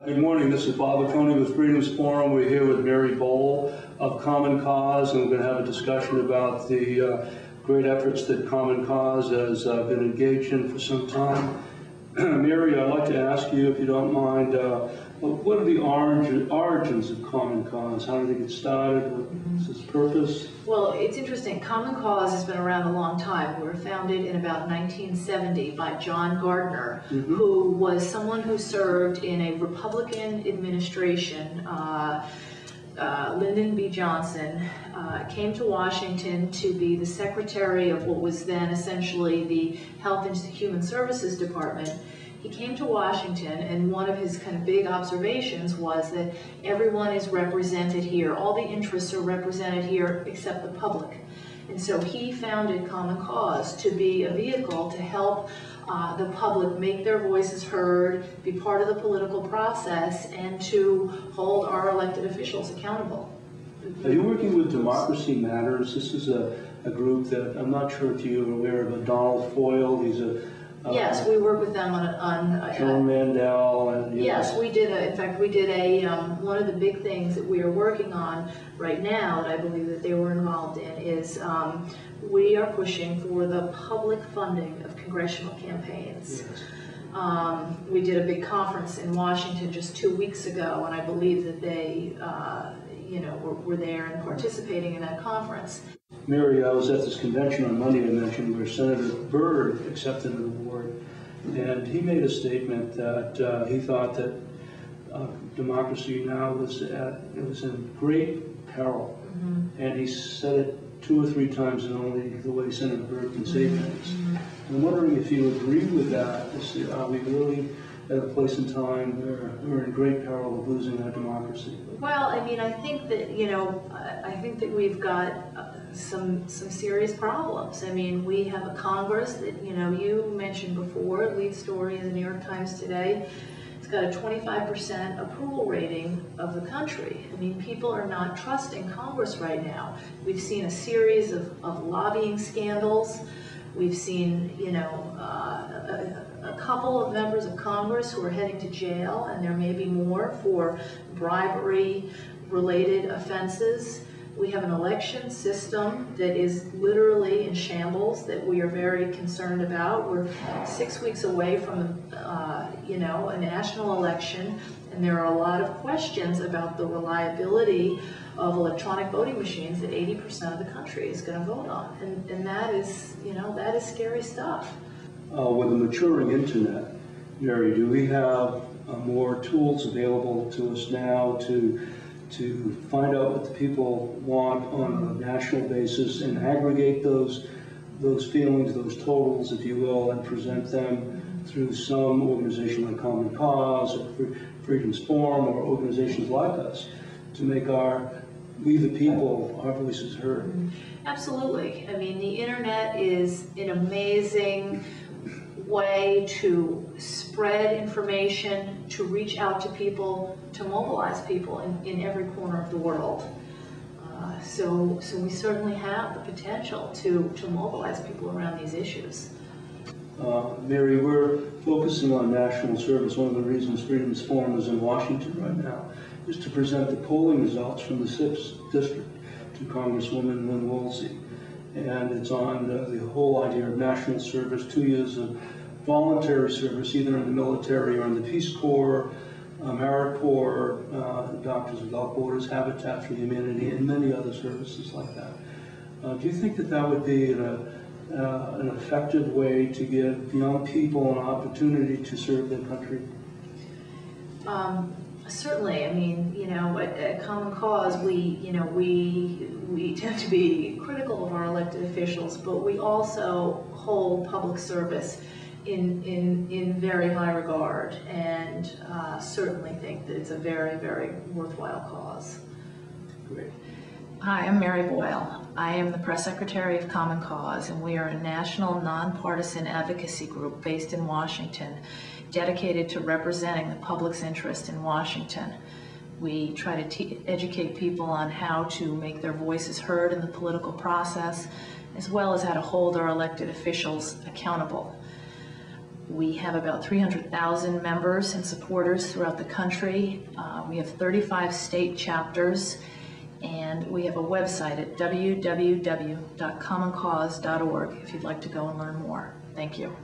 Good morning, this is Bob Oconee with Freedom's Forum. We're here with Mary Boyle of Common Cause, and we're going to have a discussion about the great efforts that Common Cause has been engaged in for some time. Mary, I'd like to ask you, if you don't mind, what are the origins of Common Cause? How did it get started? What's its purpose? Well, it's interesting. Common Cause has been around a long time. We were founded in about 1970 by John Gardner, who was someone who served in a Republican administration. Lyndon B. Johnson came to Washington to be the secretary of what was then essentially the Health and Human Services Department. He came to Washington, and one of his kind of big observations was that everyone is represented here. All the interests are represented here except the public. And so he founded Common Cause to be a vehicle to help the public make their voices heard, be part of the political process, and to hold our elected officials accountable. Are you working with Democracy Matters? This is a group that, I'm not sure if you're aware of, Donald Boyle. He's a yes, we work with them on John Mandel. And, yes, we did. In fact, we did one of the big things that we are working on right now that I believe that they were involved in is we are pushing for the public funding of congressional campaigns. Yes. We did a big conference in Washington just 2 weeks ago, and I believe that they, were there and participating in that conference. Mary, I was at this convention on Monday I mentioned where Senator Byrd accepted an award, and he made a statement that he thought that democracy now was in great peril, and he said it 2 or 3 times in only the way Senator Byrd can say things. I'm wondering if you agree with that. Are we really at a place in time where we're in great peril of losing our democracy? Well, I mean, I think that we've got some serious problems. I mean, we have a Congress that, you mentioned before, lead story in the New York Times today. It's got a 25% approval rating of the country. I mean, people are not trusting Congress right now. We've seen a series of lobbying scandals. We've seen, a couple of members of Congress who are heading to jail, and there may be more for bribery-related offenses. We have an election system that is literally in shambles that we are very concerned about. We're 6 weeks away from, a national election, and there are a lot of questions about the reliability of electronic voting machines that 80% of the country is going to vote on, and that is, that is scary stuff. With the maturing internet, Mary, do we have more tools available to us now to find out what the people want on a national basis and aggregate those feelings, those totals, if you will, and present them through some organization like Common Cause or Freedom's Forum or organizations like us to make we the people, our voices heard? Absolutely. I mean, the internet is an amazing way to spread information, to reach out to people, to mobilize people in every corner of the world. So we certainly have the potential to mobilize people around these issues. Mary, we're focusing on national service. One of the reasons Freedom's Forum is in Washington right now is to present the polling results from the 6th District to Congresswoman Lynn Woolsey. And it's on the whole idea of national service, 2 years of voluntary service, either in the military or in the Peace Corps, AmeriCorps, Doctors Without Borders, Habitat for Humanity, and many other services like that. Do you think that would be an effective way to give young people an opportunity to serve their country? Certainly. I mean, at Common Cause, we tend to be critical of our elected officials, but we also hold public service in very high regard, and certainly think that it's a very, very worthwhile cause. Great. Hi, I'm Mary Boyle. I am the press secretary of Common Cause, and we are a national nonpartisan advocacy group based in Washington, dedicated to representing the public's interest in Washington. We try to educate people on how to make their voices heard in the political process, as well as how to hold our elected officials accountable. We have about 300,000 members and supporters throughout the country. We have 35 state chapters, and we have a website at www.commoncause.org if you'd like to go and learn more. Thank you.